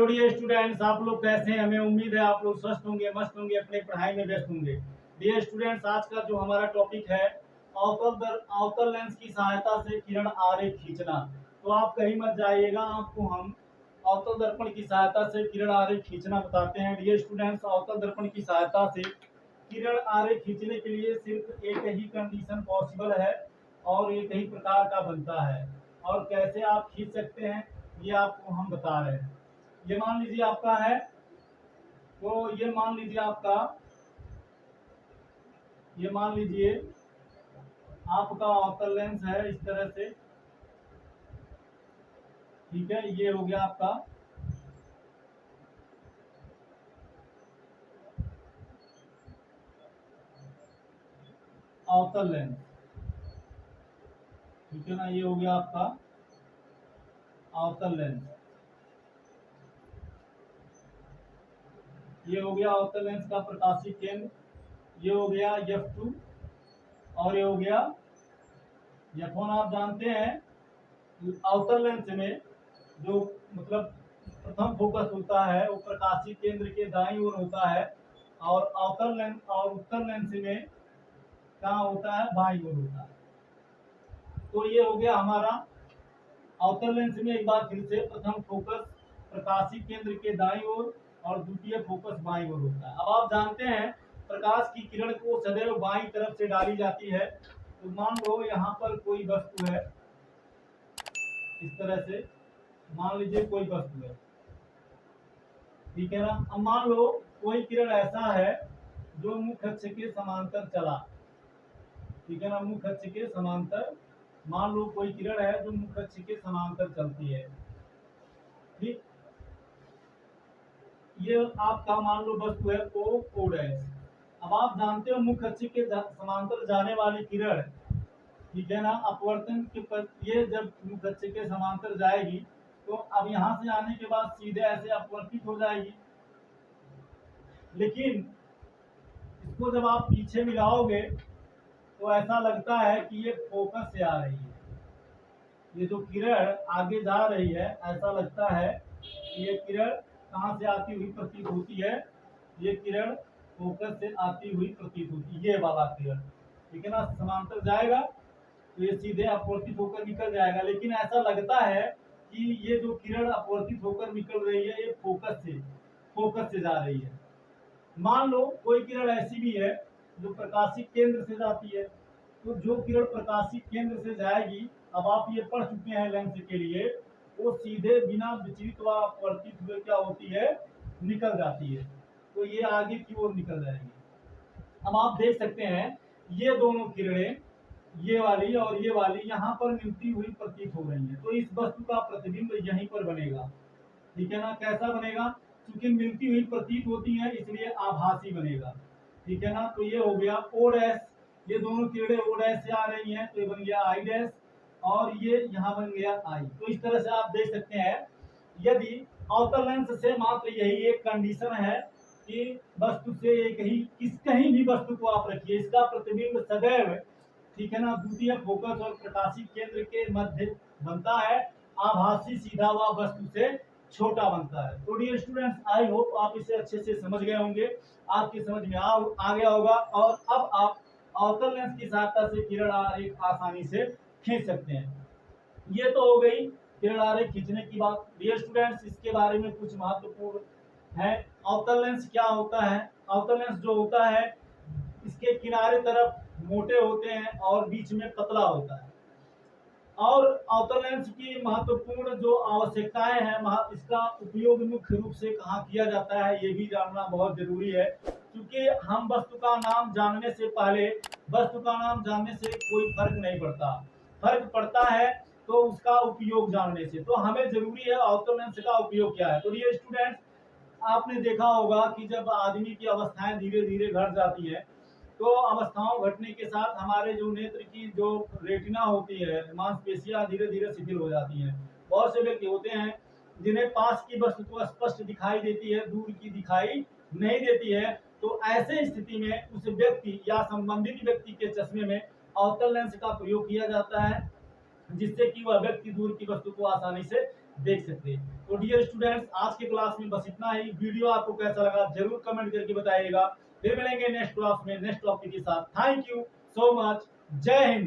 Hello dear students, आप लोग कैसे हैं? हमें उम्मीद है आप लोग स्वस्थ होंगे, मस्त होंगे, अपने पढ़ाई में व्यस्त होंगे। डियर स्टूडेंट्स, आज का जो हमारा टॉपिक है अवतल लेंस की सहायता से किरण आरेख खींचना। तो आप कहीं मत जाइएगा, आपको हम अवतल दर्पण की सहायता से किरण आरेख खींचना बताते हैं। डियर स्टूडेंट्स, अवतल दर्पण की सहायता से किरण आरेख खींचने के लिए सिर्फ एक ही कंडीशन पॉसिबल है और एक ही प्रकार का बनता है। और कैसे आप खींच सकते हैं ये आपको हम बता रहे हैं। ये मान लीजिए आपका है, तो ये मान लीजिए आपका अवतल लेंस है इस तरह से। ठीक है, ये हो गया आपका अवतल लेंस। ठीक है ना, ये हो गया आपका अवतल लेंस। ये हो गया अवतल लेंस का प्रकाशीय केंद्र। ये हो गया F2 और ये हो गया F1। आप जानते हैं अवतल लेंस में जो मतलब प्रथम फोकस होता है वो प्रकाशीय केंद्र के दाईं ओर होता है और अवतल लेंस और उत्तल लेंस में कहाँ होता है? बाईं ओर होता है। तो ये हो गया हमारा अवतल लेंस में। एक बार फिर से, प्रथम फोकस प्रकाशीय केंद्र के दाईं ओर और द्वितीय फोकस बाईं ओर होता है। अब आप जानते हैं प्रकाश की किरण को सदैव बाईं तरफ से डाली जाती है। तो मान लो यहाँ पर कोई वस्तु है, इस तरह से मान लीजिए कोई वस्तु है। ठीक है ना। अब मान लो कोई किरण ऐसा है जो मुख्य अक्ष के समांतर चला। ठीक है ना, मुख्य अक्ष के समांतर। मान लो कोई किरण है जो मुख्य अक्ष के समांतर चलती है। ठीक, ये आपका मान लो वस्तु है O डैश। अब आप जानते हो मुख्य अक्ष के समांतर जाने वाली किरण, ठीक है ना, अपवर्तन के पर ये जब मुख्य अक्ष के समांतर जाएगी तो अब यहाँ से आने के बाद सीधे ऐसे अपवर्तित हो जाएगी। लेकिन इसको जब आप पीछे मिलाओगे तो ऐसा लगता है कि ये फोकस से आ रही है। ये जो किरण आगे जा रही है, ऐसा लगता है कि ये किरण कहाँ से आती हुई प्रतीत होती है? ये किरण फोकस से आती हुई प्रतीत होती है, ये वाला किरण। ठीक है ना, समांतर जाएगा तो ये सीधे अपवर्तित होकर निकल जाएगा। लेकिन ऐसा लगता है कि ये जो किरण अपवर्तित होकर निकल रही है ये फोकस से जा रही है। मान लो कोई किरण ऐसी भी है जो प्रकाशीय केंद्र से जाती है। तो जो किरण प्रकाशीय केंद्र से जाएगी, अब आप ये पढ़ चुके हैं लेंस के लिए, वो सीधे बिना विचलित व अपवर्तित हुए क्या होती है? निकल जाती है। तो ये आगे की ओर निकल जाएगी। अब आप देख सकते हैं ये दोनों किरणें, ये वाली और ये वाली, यहाँ पर मिलती हुई प्रतीत हो रही है। तो इस वस्तु का प्रतिबिंब यहीं पर बनेगा। ठीक है ना, कैसा बनेगा? क्योंकि मिलती हुई प्रतीत होती है इसलिए आभासी बनेगा। ठीक है ना, तो ये हो गया O डैश। ये दोनों किरणें O डैश से आ रही हैं तो ये बन गया I डैश और ये यहाँ बन गया I। तो इस तरह से आप देख सकते हैं यदि अवतल लेंस से मात्र यही एक कंडीशन है कि वस्तु से एक ही कहीं भी वस्तु को आप रखिए, इसका प्रतिबिंब सदैव, ठीक है ना, द्वितीय फोकस और प्रकाशीय केंद्र के मध्य बनता है। आभासी सीधा हुआ वस्तु से छोटा बनता है। तो डियर स्टूडेंट्स, आई होप आप इसे अच्छे से समझ गए होंगे, आपकी समझ में आ गया होगा। और अब आप अवतल लेंस की सहायता से किरण आरेख आसानी से खींच सकते हैं। ये तो हो गई किरण आरेख खींचने की बात। डियर स्टूडेंट्स, इसके बारे में कुछ महत्वपूर्ण है। अवतल लेंस क्या होता है? अवतल लेंस जो होता है इसके किनारे तरफ मोटे होते हैं और बीच में पतला होता है। और अवतल लेंस की महत्वपूर्ण जो आवश्यकताएं हैं, इसका उपयोग मुख्य रूप से कहाँ किया जाता है ये भी जानना बहुत जरूरी है। क्योंकि हम वस्तु का नाम जानने से पहले, वस्तु का नाम जानने से कोई फर्क नहीं पड़ता, फर्क पड़ता है तो उसका उपयोग जानने से। तो हमें जरूरी है अवतल लेंस का उपयोग क्या है। तो ये स्टूडेंट्स, आपने देखा होगा कि जब आदमी की अवस्थाएं धीरे धीरे घट जाती है तो अवस्थाओं घटने के साथ हमारे जो नेत्र की जो रेटिना होती है, मांसपेशियां धीरे धीरे शिथिल हो जाती हैं। बहुत से व्यक्ति होते हैं जिन्हें पास की वस्तु तो स्पष्ट दिखाई देती है, दूर की दिखाई नहीं देती है। तो ऐसे स्थिति में उस व्यक्ति या संबंधित व्यक्ति के चश्मे में अवतल लेंस का प्रयोग किया जाता है, जिससे कि वह व्यक्ति दूर की वस्तु को आसानी से देख सकते हैं। तो डियर स्टूडेंट्स, आज के क्लास में बस इतना ही। वीडियो आपको कैसा लगा जरूर कमेंट करके बताइएगा। फिर मिलेंगे नेक्स्ट क्लास में नेक्स्ट टॉपिक के साथ। Thank you so much. जय हिंद।